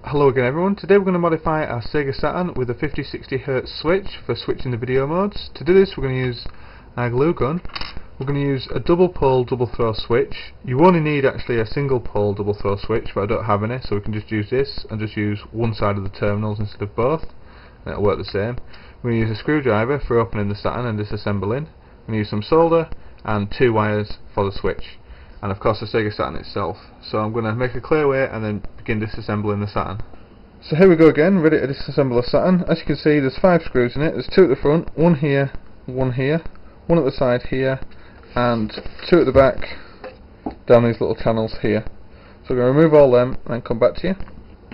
Hello again everyone. Today we're going to modify our Sega Saturn with a 50-60hz switch for switching the video modes. To do this we're going to use our glue gun. We're going to use a double pole double throw switch. You only need actually a single pole double throw switch, but I don't have any, so we can just use this and just use one side of the terminals instead of both, and it'll work the same. We're going to use a screwdriver for opening the Saturn and disassembling. We're going to use some solder and 2 wires for the switch, and of course the Sega Saturn itself. So I'm going to make a clear way and then begin disassembling the Saturn. So here we go again, ready to disassemble the Saturn. As you can see, there's 5 screws in it. There's 2 at the front, one here, one at the side here, and 2 at the back down these little channels here. So we're going to remove all them and then come back to you.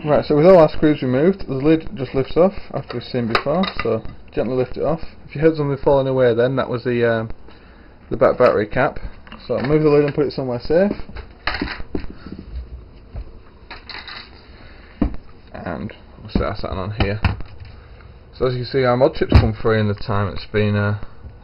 Right, so with all our screws removed, the lid just lifts off after we've seen before, so gently lift it off. If you heard something falling away then, that was the back battery cap. So move the lid and put it somewhere safe. And we'll set our Saturn on here. So as you can see, our mod chips come free in the time it's been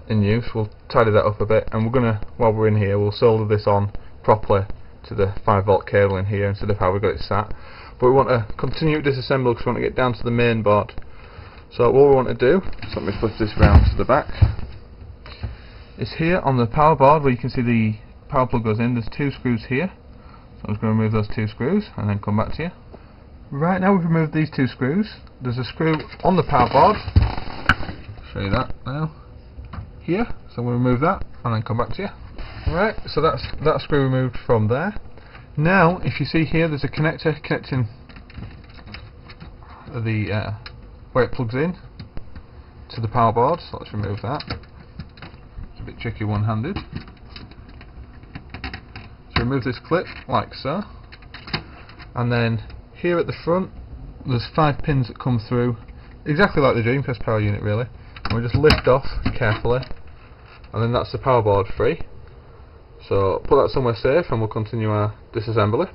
in use. We'll tidy that up a bit, and we're gonna, while we're in here, we'll solder this on properly to the 5-volt cable in here instead of how we got it sat. But we want to continue to disassemble because we want to get down to the main board. So what we want to do, so let me flip this round to the back. It's here on the power board where you can see the power plug goes in. There's 2 screws here. So I'm just going to remove those 2 screws and then come back to you. Right, now we've removed these 2 screws. There's a screw on the power board. Show you that now. Here. So we'll remove that and then come back to you. Right, so that's that screw removed from there. Now, if you see here, there's a connector connecting the where it plugs in to the power board. So let's remove that. It's a bit tricky one-handed. So remove this clip like so, and then here at the front there's 5 pins that come through, exactly like the Dreamcast power unit really, and we just lift off carefully, and then that's the power board free. So put that somewhere safe and we'll continue our disassembly.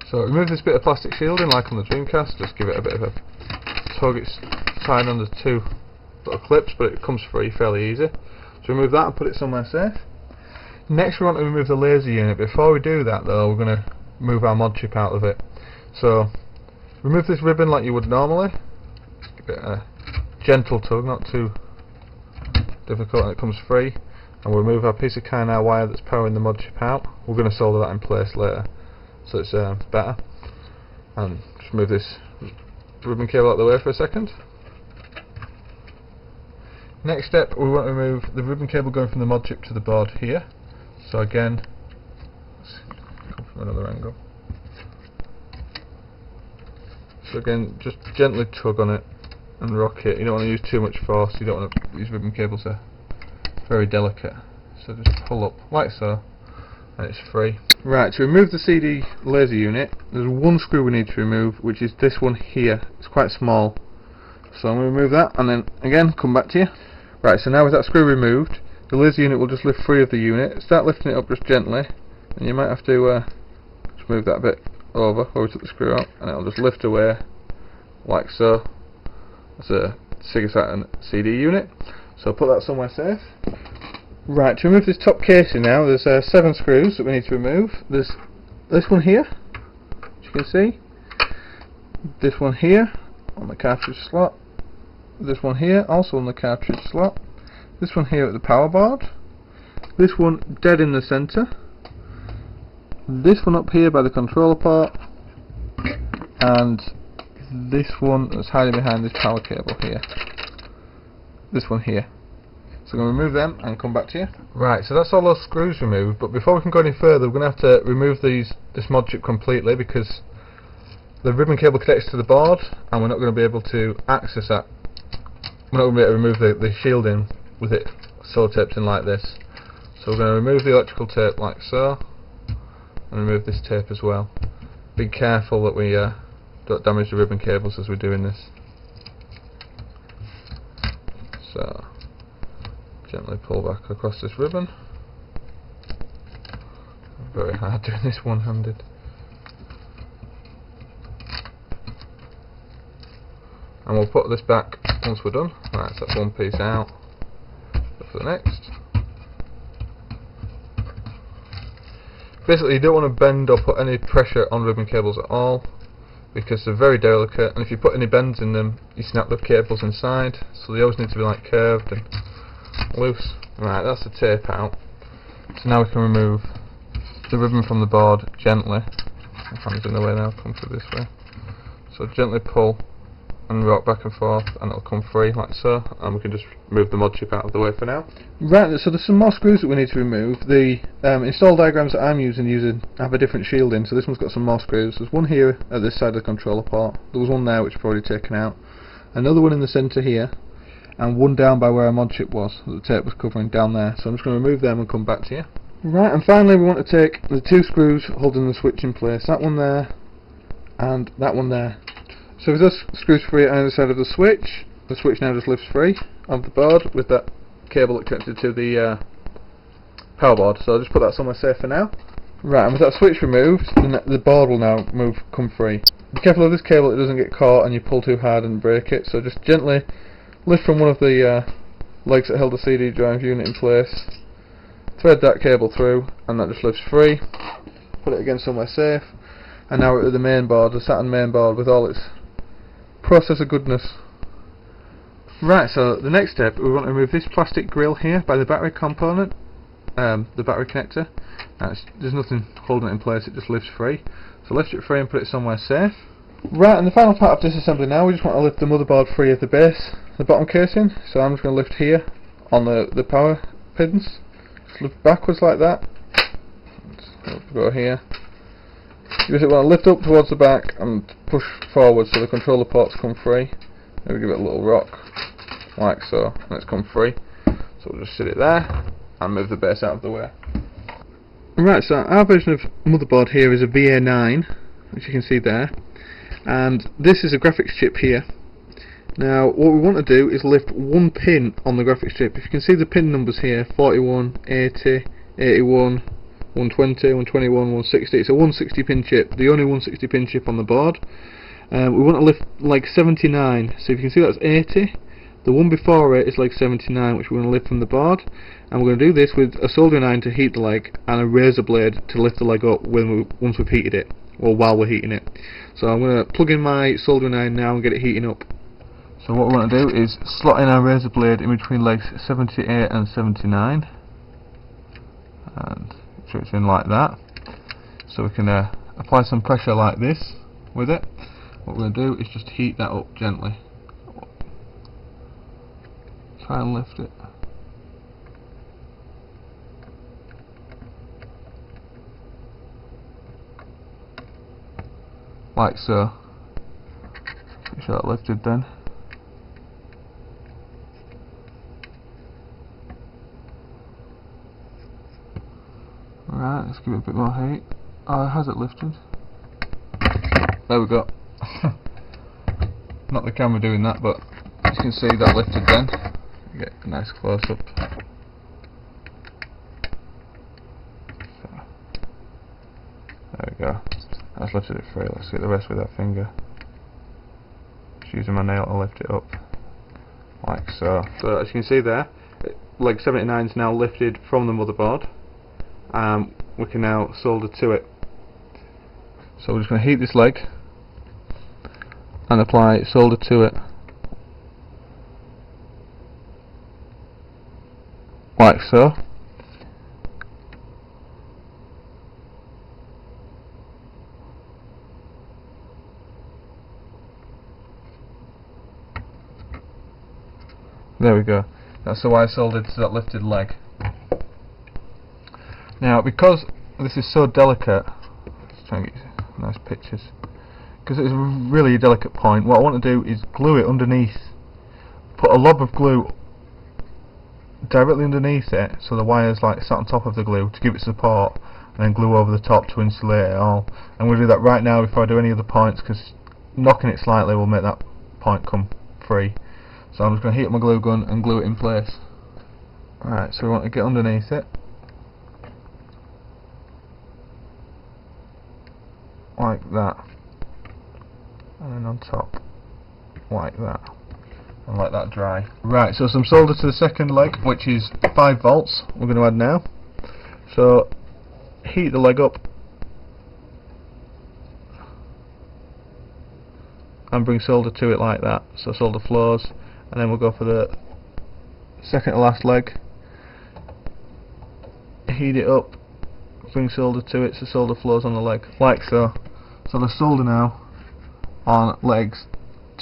So remove this bit of plastic shielding like on the Dreamcast, just give it a bit of a tug. It's tied under 2 little clips, but it comes free fairly easy. So remove that and put it somewhere safe. Next we want to remove the laser unit. Before we do that though, we're going to move our mod chip out of it. So remove this ribbon like you would normally. Give it a gentle tug, not too difficult, and it comes free. And we'll remove our piece of Kynar wire that's powering the mod chip out. We're going to solder that in place later, so it's better. And just move this ribbon cable out of the way for a second. Next step, we want to remove the ribbon cable going from the mod chip to the board here. So again, let's come from another angle. So again, just gently tug on it and rock it. You don't want to use too much force. You don't want to use ribbon cables are very delicate. So just pull up like so, and it's free. Right, to remove the CD laser unit, there's 1 screw we need to remove, which is this one here. It's quite small. So I'm going to remove that and then again come back to you. Right, so now with that screw removed, the laser unit will just lift free of the unit. Start lifting it up just gently, and you might have to just move that a bit over where we took the screw out, and it'll just lift away like so. That's a Sega Saturn CD unit. So put that somewhere safe. Right, to remove this top casing now, there's 7 screws that we need to remove. There's this one here, as you can see. This one here on the cartridge slot. This one here also on the cartridge slot. This one here at the power board. This one dead in the centre. This one up here by the controller port. And this one that's hiding behind this power cable here. This one here. So I'm going to remove them and come back to you. Right, so that's all those screws removed, but before we can go any further we're going to have to remove this mod chip completely, because the ribbon cable connects to the board and we're not going to be able to access that. We're not going to be able to remove the shielding with it sellotaped in like this. So we're going to remove the electrical tape like so, and remove this tape as well. Be careful that we don't damage the ribbon cables as we're doing this. So gently pull back across this ribbon. Very hard doing this one-handed. And we'll put this back once we're done. Right, so that's one piece out. Go for the next. Basically, you don't want to bend or put any pressure on ribbon cables at all. because they're very delicate, and if you put any bends in them you snap the cables inside, so they always need to be like curved and loose. Right, that's the tape out. So now we can remove the ribbon from the board gently. My hand's in the way now, come through this way. So gently pull and rock back and forth and it'll come free like so, and we can just move the mod chip out of the way for now. Right, so there's some more screws that we need to remove. The install diagrams that I'm using have a different shielding, so this one's got some more screws. There's one here at this side of the controller port, there was one there which I've already taken out, another one in the centre here, and one down by where our mod chip was, that the tape was covering down there. So I'm just going to remove them and come back to you. Right, and finally we want to take the two screws holding the switch in place, that one there and that one there. So with those screws free on either side of the switch now just lifts free of the board with that cable that connected to the power board. So I'll just put that somewhere safe for now. Right, and with that switch removed, the board will now come free. Be careful of this cable, it doesn't get caught and you pull too hard and break it, so just gently lift from one of the legs that held the CD drive unit in place, thread that cable through, and that just lifts free. Put it again somewhere safe, and now we're at the main board, the Saturn main board with all its processor goodness. Right, so the next step, we want to remove this plastic grill here by the battery component, the battery connector. Now there's nothing holding it in place, it just lifts free. So lift it free and put it somewhere safe. Right, and the final part of disassembly now, we just want to lift the motherboard free of the base, the bottom casing. So I'm just going to lift here on the power pins, just lift backwards like that. Let's go here. You just want to lift up towards the back and push forward so the controller ports come free. Maybe give it a little rock, like so, and it's come free. So we'll just sit it there and move the base out of the way. Right, so our version of motherboard here is a VA9, which you can see there, and this is a graphics chip here. Now what we want to do is lift one pin on the graphics chip. If you can see the pin numbers here, 41, 80, 81, 120, 121, 160, it's a 160 pin chip, the only 160 pin chip on the board. We want to lift like 79, so if you can see that's 80, the one before it is like 79, which we're going to lift from the board, and we're going to do this with a soldering iron to heat the leg and a razor blade to lift the leg up once we've heated it, or while we're heating it. So I'm going to plug in my soldering iron now and get it heating up. So what we want to do is slot in our razor blade in between legs 78 and 79, and so it's in like that. So we can apply some pressure like this with it. What we're going to do is just heat that up gently. Try and lift it. Like so. Make sure that lifted then. Right, let's give it a bit more heat. Oh, has it lifted? There we go. Not the camera doing that, but you can see that lifted then. Get a nice close up. So, there we go. That's lifted it free. Let's get the rest with our finger. Just using my nail to lift it up. Like so. So as you can see there, leg 79 is now lifted from the motherboard. We can now solder to it. So we're just going to heat this leg and apply solder to it. Like so. There we go. That's how I soldered to that lifted leg. Now, because this is so delicate, let's try and get nice pictures. Because it's really a delicate point, what I want to do is glue it underneath. Put a lob of glue directly underneath it, so the wire's like sat on top of the glue to give it support, and then glue over the top to insulate it all. I'm going to do that right now before I do any other points, because knocking it slightly will make that point come free. So I'm just going to heat up my glue gun and glue it in place. Right, so we want to get underneath it. Like that. And then on top. Like that. And let that dry. Right, so some solder to the second leg, which is 5 volts, we're going to add now. So, heat the leg up. and bring solder to it like that, so solder floors, and then we'll go for the second to last leg, heat it up, bring solder to it so solder floors on the leg, like so. So the solder now on legs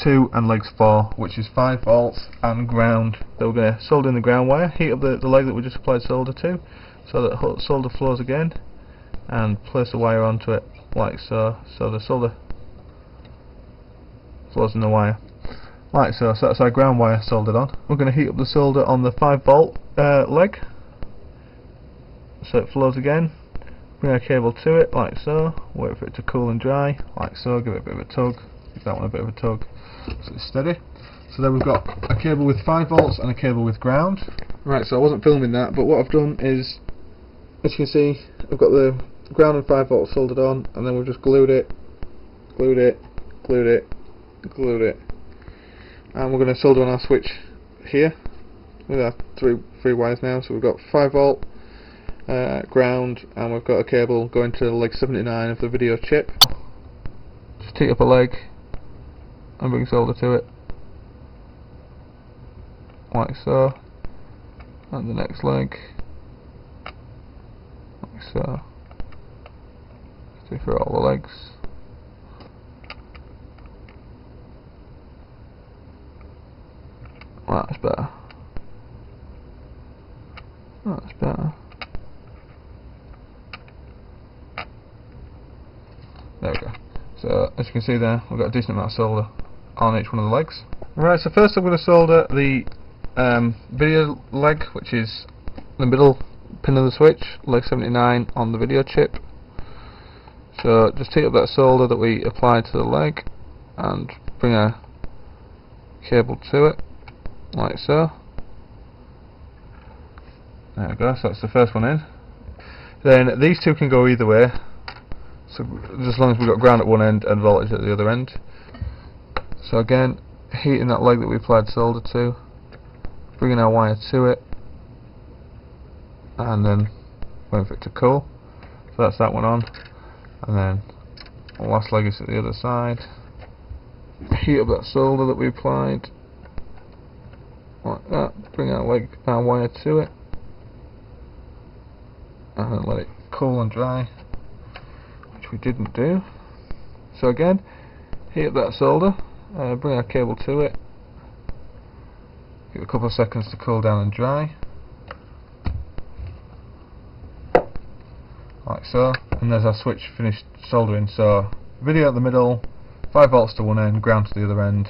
2 and legs 4, which is 5 volts and ground. Then we're going to solder in the ground wire, heat up the leg that we just applied solder to, so that solder floors again, and place the wire onto it like so. So the solder floors in the wire like so. So that's our ground wire soldered on. We're going to heat up the solder on the 5 volt leg, so it flows again. Bring our cable to it like so, wait for it to cool and dry like so, give it a bit of a tug, give that one a bit of a tug so it's steady. So then we've got a cable with 5 volts and a cable with ground. Right, so I wasn't filming that, but what I've done is, as you can see, I've got the ground and 5 volts soldered on, and then we've just glued it, glued it, glued it, glued it, and we're going to solder on our switch here with our three wires now. So we've got 5 volt, ground, and we've got a cable going to leg 79 of the video chip. Just heat up a leg and bring solder to it like so, and the next leg like so. Do for all the legs. That's better. That's better. There we go. So as you can see there, we've got a decent amount of solder on each one of the legs. Right, so first I'm going to solder the video leg, which is the middle pin of the switch, leg 79 on the video chip. So just heat up that solder that we applied to the leg and bring a cable to it like so. There we go, so that's the first one in. Then these two can go either way, so just as long as we've got ground at one end and voltage at the other end. So again, heating that leg that we applied solder to, bringing our wire to it, and then waiting for it to cool. So that's that one on, and then the last leg is at the other side. Heat up that solder that we applied like that, bring our wire to it, and then let it cool and dry, which we didn't do. So again, heat up that solder, bring our cable to it, give it a couple of seconds to cool down and dry, like so, and there's our switch finished soldering. So video at the middle, 5 volts to one end, ground to the other end.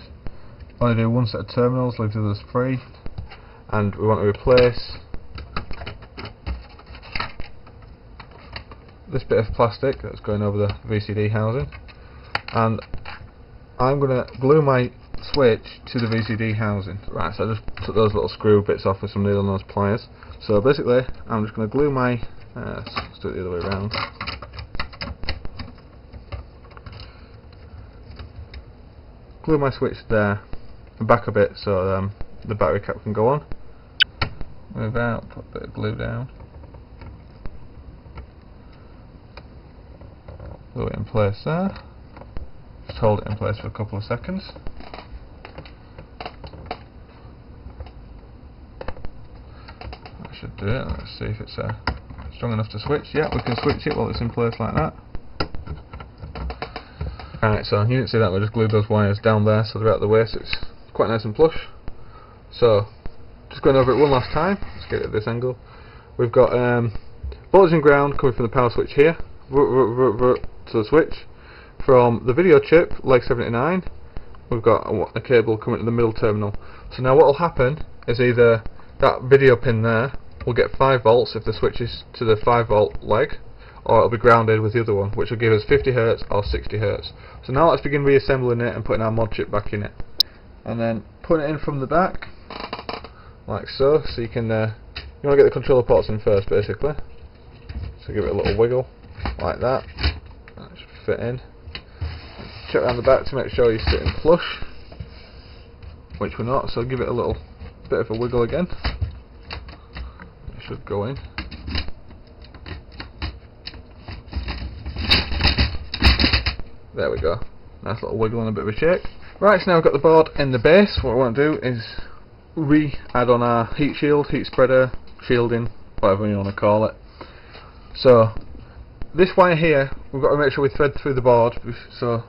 Only do one set of terminals, leave the others free, and we want to replace this bit of plastic that's going over the VCD housing, and I'm going to glue my switch to the VCD housing. Right, so I just took those little screw bits off with some needle nose pliers. So basically I'm just going to glue my let's do it the other way around. Glue my switch there and back a bit so the battery cap can go on. Move out, put a bit of glue down, glue it in place there, just hold it in place for a couple of seconds. That should do it. Let's see if it's strong enough to switch. Yeah, we can switch it while it's in place like that. Alright, so you didn't see that, we just glued those wires down there so they're out of the way, so it's quite nice and plush. So, just going over it one last time, let's get it at this angle. We've got voltage and ground coming from the power switch here, to the switch. From the video chip, leg 79, we've got a cable coming to the middle terminal. So now what will happen is either that video pin there will get 5 volts if the switch is to the 5 volt leg, or it'll be grounded with the other one, which will give us 50hz or 60hz. So now let's begin reassembling it and putting our mod chip back in it, and then putting it in from the back like so. So you can you want to get the controller ports in first basically, so give it a little wiggle like that. That should fit in. Check around the back to make sure you're sitting flush, which we're not, so give it a little bit of a wiggle again. It should go in. There we go. Nice little wiggle and a bit of a shake. Right, so now we've got the board in the base. What we want to do is add on our heat shield, heat spreader, shielding, whatever you want to call it. So this wire here, we've got to make sure we thread through the board, so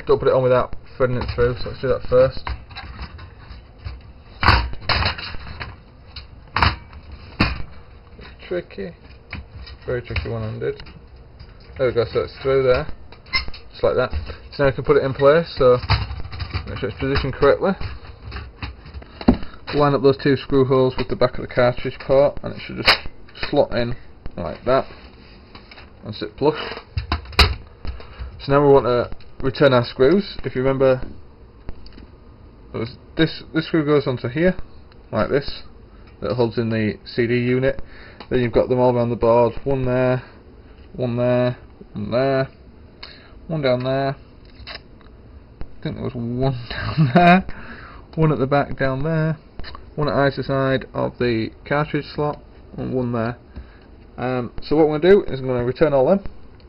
don't put it on without threading it through, so let's do that first. It's tricky, very tricky one-handed. There we go, so it's through there, just like that. So now we can put it in place, so make sure it's positioned correctly. Line up those two screw holes with the back of the cartridge port, and it should just slot in like that and sit flush. So now we want to return our screws. If you remember, this screw goes onto here like this, that holds in the CD unit. Then you've got them all around the board, one there, one there, one there, one down there, I think there was one down there, one at the back down there, one at either side of the cartridge slot, and one there. So what I'm going to do is I'm going to return all them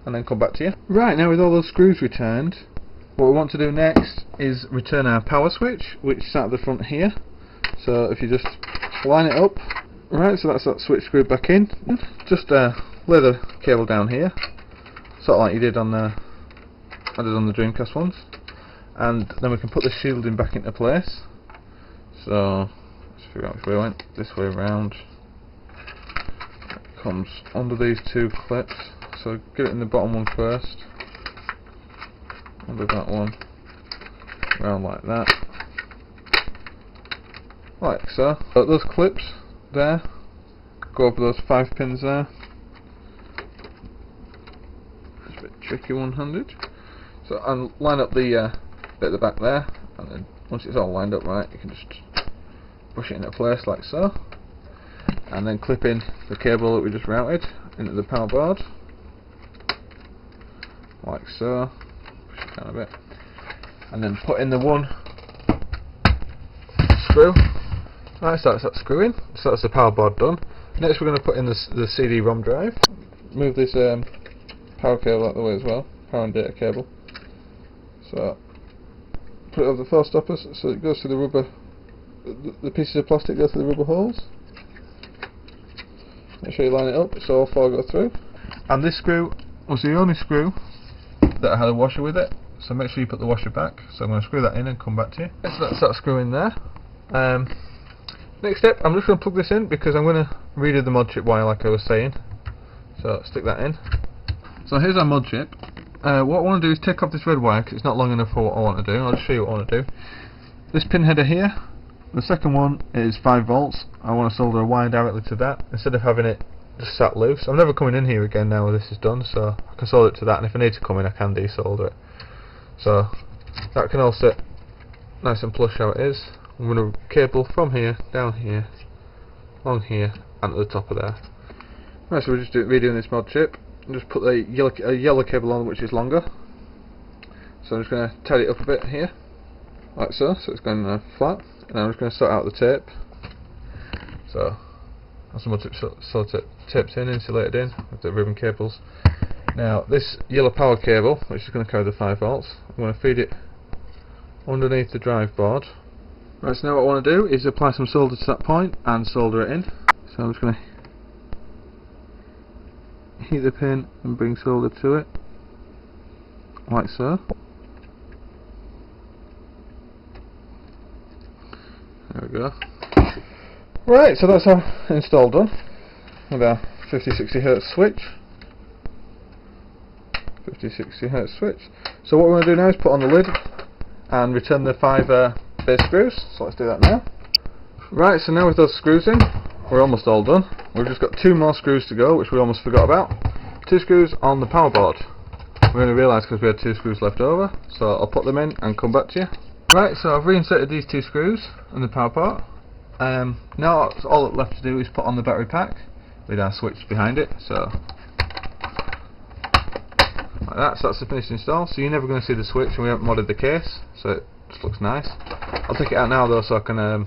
and then come back to you. Right, now with all those screws returned, what we want to do next is return our power switch, which sat at the front here. So if you just line it up, right, so that's that switch screwed back in. Just lay the cable down here, sort of like you did on the Dreamcast ones, and then we can put the shielding back into place. So let's figure out which way it went. This way around. It comes under these two clips. So get it in the bottom one first. Under that one. Round like that. Like so. But those clips there go over those 5 pins there. It's a bit tricky one-handed. So and line up the bit at the back there, and then once it's all lined up right, you can just push it into place like so, and then clip in the cable that we just routed into the power board like so. Push it down a bit, and then put in the one screw. Right, so that's that screw in. So that's the power board done. Next we're going to put in the CD-ROM drive. Move this power cable out of the way as well, power and data cable. So put it over the 4 stoppers so it goes through the rubber, the pieces of plastic go through the rubber holes. Make sure you line it up so all 4 go through. And this screw was the only screw that had a washer with it, so make sure you put the washer back. So I'm going to screw that in and come back to you. So that's that screw in there. Next step, I'm just going to plug this in because I'm going to redo the mod chip wire like I was saying. So stick that in. So here's our mod chip. What I want to do is take off this red wire because it's not long enough for what I want to do. I'll just show you what I want to do. This pin header here, the second one is 5 volts. I want to solder a wire directly to that instead of having it just sat loose. I'm never coming in here again now this is done, so I can solder it to that, and if I need to come in I can desolder it. So that can all sit nice and plush how it is. I'm going to cable from here, down here, along here, and to the top of there. Right, so we're just redoing this mod chip. And just put the yellow cable on, which is longer. So I'm just going to tidy it up a bit here, like so it's going flat. And I'm just going to sort out the tape. So that's the mod chip taped in, insulated in with the ribbon cables. Now this yellow power cable, which is going to carry the 5 volts, I'm going to feed it underneath the drive board. Right, so now what I want to do is apply some solder to that point and solder it in. So I'm just going to heat the pin and bring solder to it, like so. There we go. Right, so that's our install done with our 50-60hz switch. 50-60hz switch. So what we're going to do now is put on the lid and return the 5 base screws. So let's do that now. Right, so now with those screws in, we're almost all done. We've just got 2 more screws to go, which we almost forgot about. 2 screws on the power board. We're going to realise because we had 2 screws left over, so I'll put them in and come back to you. Right, so I've reinserted these 2 screws in the power port. Now all that's left to do is put on the battery pack with our switch behind it. So like that, so that's the finished install. So you're never going to see the switch, and we haven't modded the case, so it just looks nice. I'll take it out now though, so I can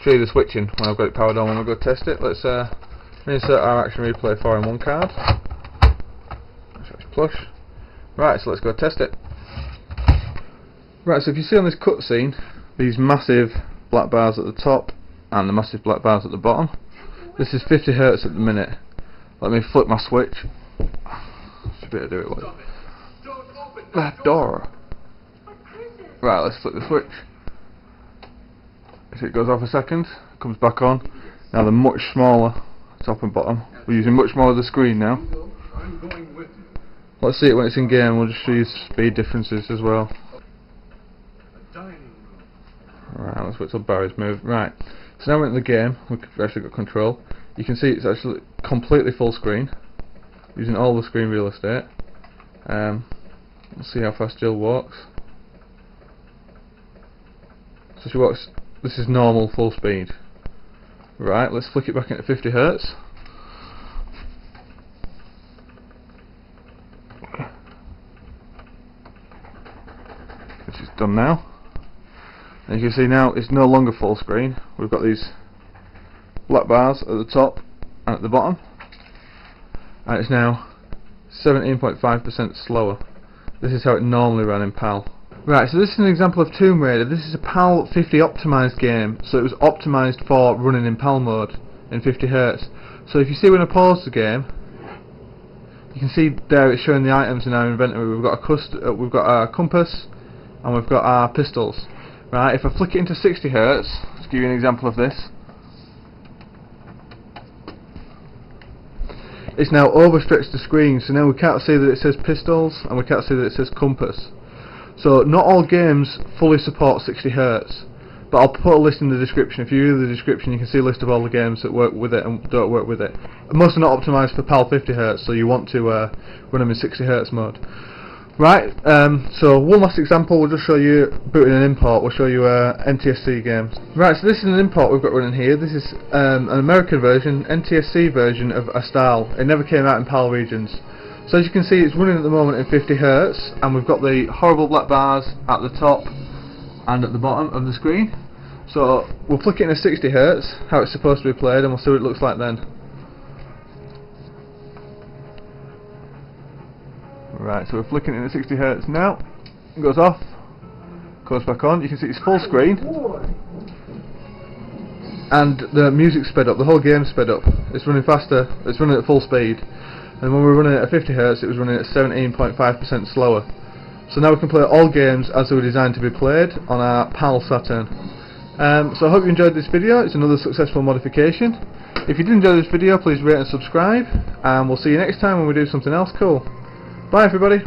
show you the switching when I've got it powered on when we go test it. Let's insert our Action Replay 4-in-1 card. Make sure it's plush. Right, so let's go test it. Right, so if you see on this cutscene, these massive black bars at the top and the massive black bars at the bottom, this is 50 Hz at the minute. Let me flip my switch. Should be able to do it like that door. Right, let's flip the switch. So it goes off a second, comes back on. Now they're much smaller, top and bottom. We're using much more of the screen now. Let's see it when it's in game. We'll just show you speed differences as well. Right, let's wait till Barry's moved. Right, so now we're in the game. We've actually got control. You can see it's actually completely full screen, using all the screen real estate. Let's see how fast Jill walks. So she walks. This is normal full speed. Right, let's flick it back into 50 Hz. Which is done now. And you can see now it's no longer full screen. We've got these black bars at the top and at the bottom, and it's now 17.5% slower. This is how it normally ran in PAL. Right, so this is an example of Tomb Raider. This is a PAL 50 optimised game, so it was optimised for running in PAL mode in 50 Hz. So if you see when I pause the game, you can see there it's showing the items in our inventory. We've got our compass and we've got our pistols. Right, if I flick it into 60 Hz, let's give you an example of this. It's now overstretched the screen, so now we can't see that it says pistols and we can't see that it says compass. So not all games fully support 60 Hz, but I'll put a list in the description. If you read the description, you can see a list of all the games that work with it and don't work with it. Most are not optimised for PAL 50 Hz, so you want to run them in 60 Hz mode. Right, so one last example. We'll just show you booting an import. We'll show you NTSC games. Right, so this is an import we've got running here. This is an American version, NTSC version of a style. It never came out in PAL regions. So as you can see, it's running at the moment in 50 Hz, and we've got the horrible black bars at the top and at the bottom of the screen. So we'll flick it into 60 Hz, how it's supposed to be played, and we'll see what it looks like then. Right, so we're flicking it into 60 Hz now. It goes off, goes back on. You can see it's full screen, and the music's sped up. The whole game's sped up. It's running faster. It's running at full speed. And when we were running it at 50 Hz, it was running at 17.5% slower. So now we can play all games as they were designed to be played on our Pal Saturn. So I hope you enjoyed this video. It's another successful modification. If you did enjoy this video, please rate and subscribe, and we'll see you next time when we do something else cool. Bye everybody.